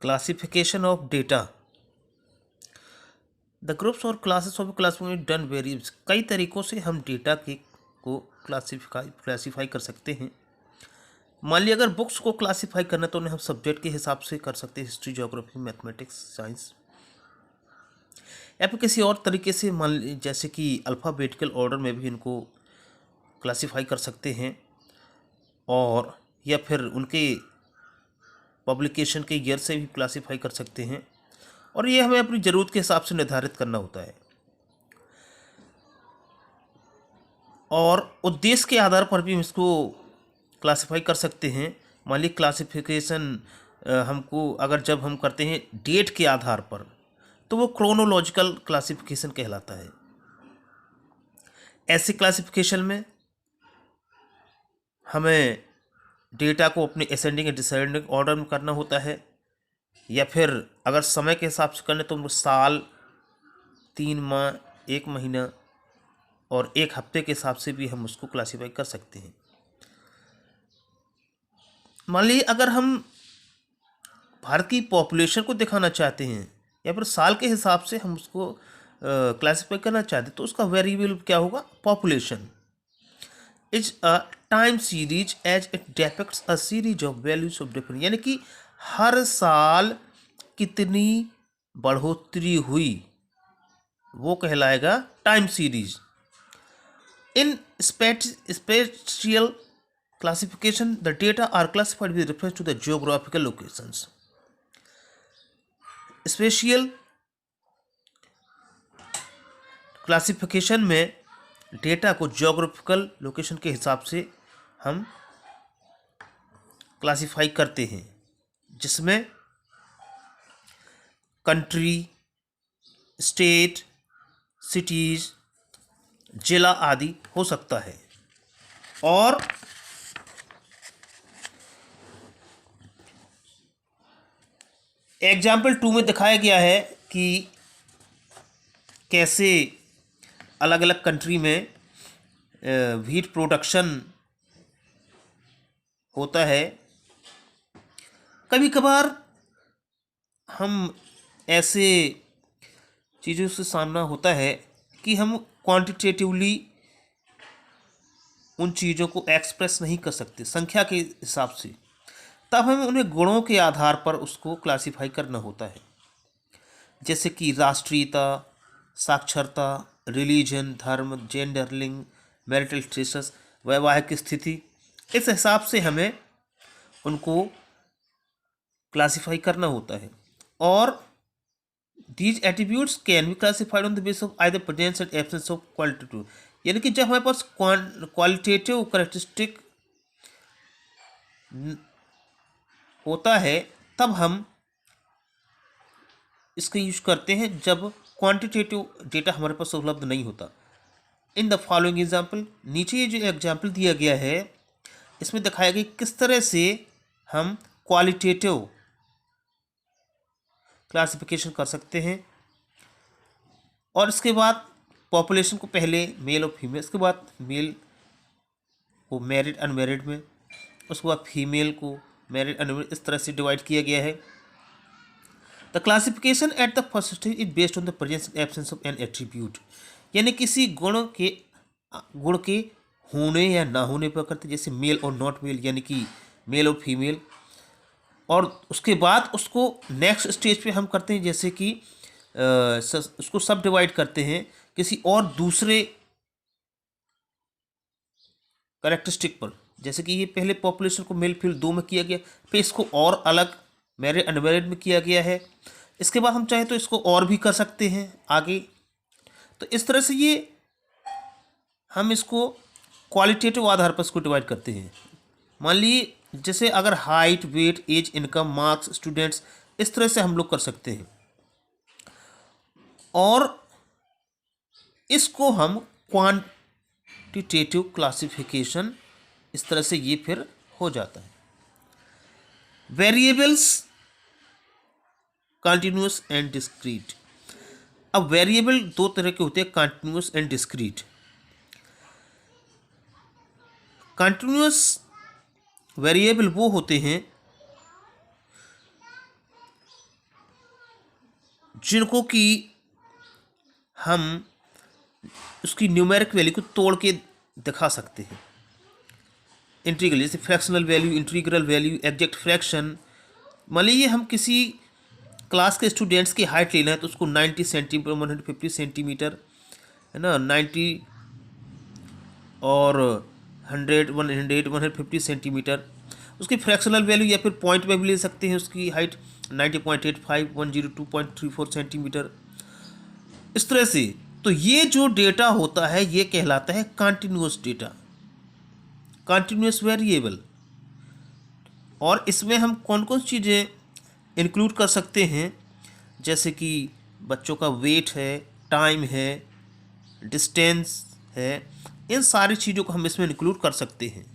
Classification of data. The groups और classes of classification done varies. कई तरीक़ों से हम डेटा के को क्लासीफाई कर सकते हैं। मान लिया अगर बुक्स को क्लासीफाई करना तो उन्हें हम सब्जेक्ट के हिसाब से कर सकते हैं, हिस्ट्री, ज्योग्राफी, मैथमेटिक्स, साइंस। या फिर किसी और तरीके से जैसे कि अल्फ़ाबेटिकल ऑर्डर में भी इनको क्लासीफाई कर सकते हैं, और या फिर उनके पब्लिकेशन के ईयर से भी क्लासीफाई कर सकते हैं, और ये हमें अपनी ज़रूरत के हिसाब से निर्धारित करना होता है। और उद्देश्य के आधार पर भी हम इसको क्लासीफाई कर सकते हैं। मान ली क्लासिफिकेशन हमको अगर जब हम करते हैं डेट के आधार पर, तो वो क्रोनोलॉजिकल क्लासिफिकेशन कहलाता है। ऐसे क्लासिफिकेशन में हमें डेटा को अपने असेंडिंग या डिसेंडिंग ऑर्डर में करना होता है, या फिर अगर समय के हिसाब से करने तो साल, 3 माह, 1 महीना और 1 हफ्ते के हिसाब से भी हम उसको क्लासीफाई कर सकते हैं। मान लीजिए अगर हम भारत की पॉपुलेशन को दिखाना चाहते हैं या फिर साल के हिसाब से हम उसको क्लासीफाई करना चाहते हैं, तो उसका वेरिएबल क्या होगा? Population is a time series as it depicts a series of values of different, यानी कि हर साल कितनी बढ़ोतरी हुई वो कहलाएगा time series. In spatial classification, the data are classified with reference to the geographical locations. Spatial classification में डेटा को ज्योग्राफिकल लोकेशन के हिसाब से हम क्लासिफाई करते हैं, जिसमें कंट्री, स्टेट, सिटीज, जिला आदि हो सकता है। और एग्जाम्पल 2 में दिखाया गया है कि कैसे अलग अलग कंट्री में व्हीट प्रोडक्शन होता है। कभी कभार हम ऐसे चीज़ों से सामना होता है कि हम क्वांटिटेटिवली उन चीज़ों को एक्सप्रेस नहीं कर सकते संख्या के हिसाब से, तब हमें उन्हें गुणों के आधार पर उसको क्लासिफाई करना होता है, जैसे कि राष्ट्रीयता, साक्षरता, रिलीजन, धर्म, जेंडर, लिंग, मैरिटल स्टेटस, वैवाहिक स्थिति। इस हिसाब से हमें उनको क्लासिफाई करना होता है। और these attributes can be classified on the basis of either presence and absence of qualitative, यानी कि जब हमारे पास क्वालिटेटिव करेक्टरिस्टिक होता है तब हम इसका यूज करते हैं, जब क्वांटिटेटिव डेटा हमारे पास उपलब्ध नहीं होता। इन द फॉलोइंग एग्जाम्पल, नीचे ये जो एग्जाम्पल दिया गया है इसमें दिखाया गया किस तरह से हम क्वालिटेटिव क्लासिफिकेशन कर सकते हैं। और इसके बाद पॉपुलेशन को पहले मेल और फीमेल, इसके बाद मेल को मैरिड अनमैरिड में, उसके बाद फीमेल को मैरिड अनमैरिड, इस तरह से डिवाइड किया गया है। The classification at the first stage is based on the presence and absence of N attribute, यानी किसी गुण के होने या ना होने पर करते, जैसे मेल और नॉट मेल, यानी कि मेल और फीमेल। और उसके बाद उसको नेक्स्ट स्टेज पे हम करते हैं, जैसे कि उसको सब डिवाइड करते हैं किसी और दूसरे करेक्टरिस्टिक पर, जैसे कि ये पहले पॉपुलेशन को मेल फीमेल 2 में किया गया, फिर इसको और अलग मैरिड अनमैरिड में किया गया है। इसके बाद हम चाहे तो इसको और भी कर सकते हैं आगे। तो इस तरह से ये हम इसको क्वालिटेटिव आधार पर इसको डिवाइड करते हैं। मान लीजिए जैसे अगर height, weight, age, income, marks, students, इस तरह से हम लोग कर सकते हैं। और इसको हम क्वांटिटेटिव क्लासिफिकेशन, इस तरह से ये फिर हो जाता है। Variables continuous and discrete. अब वेरिएबल 2 तरह के होते हैं, continuous and discrete. Continuous variable वो होते हैं जिनको कि हम उसकी न्यूमेरिक वैल्यू को तोड़ के दिखा सकते हैं। इंटीग्रल जैसे fractional value, integral value, exact fraction. मान लीजिए हम किसी क्लास के स्टूडेंट्स की हाइट लेना है तो उसको 90 सेंटीमीटर, 150 सेंटीमीटर, है ना, 90 और 100, 100, 150 सेंटीमीटर। उसकी फ्रैक्शनल वैल्यू या फिर पॉइंट में भी ले सकते हैं। उसकी हाइट 90.85, 102.34 सेंटीमीटर, इस तरह से। तो ये जो डेटा होता है ये कहलाता है कॉन्टिन्यूस डेटा, कॉन्टिन्यूस वेरिएबल। और इसमें हम कौन कौन सी चीज़ें इंक्लूड कर सकते हैं, जैसे कि बच्चों का वेट है, टाइम है, डिस्टेंस है, इन सारी चीज़ों को हम इसमें इंक्लूड कर सकते हैं।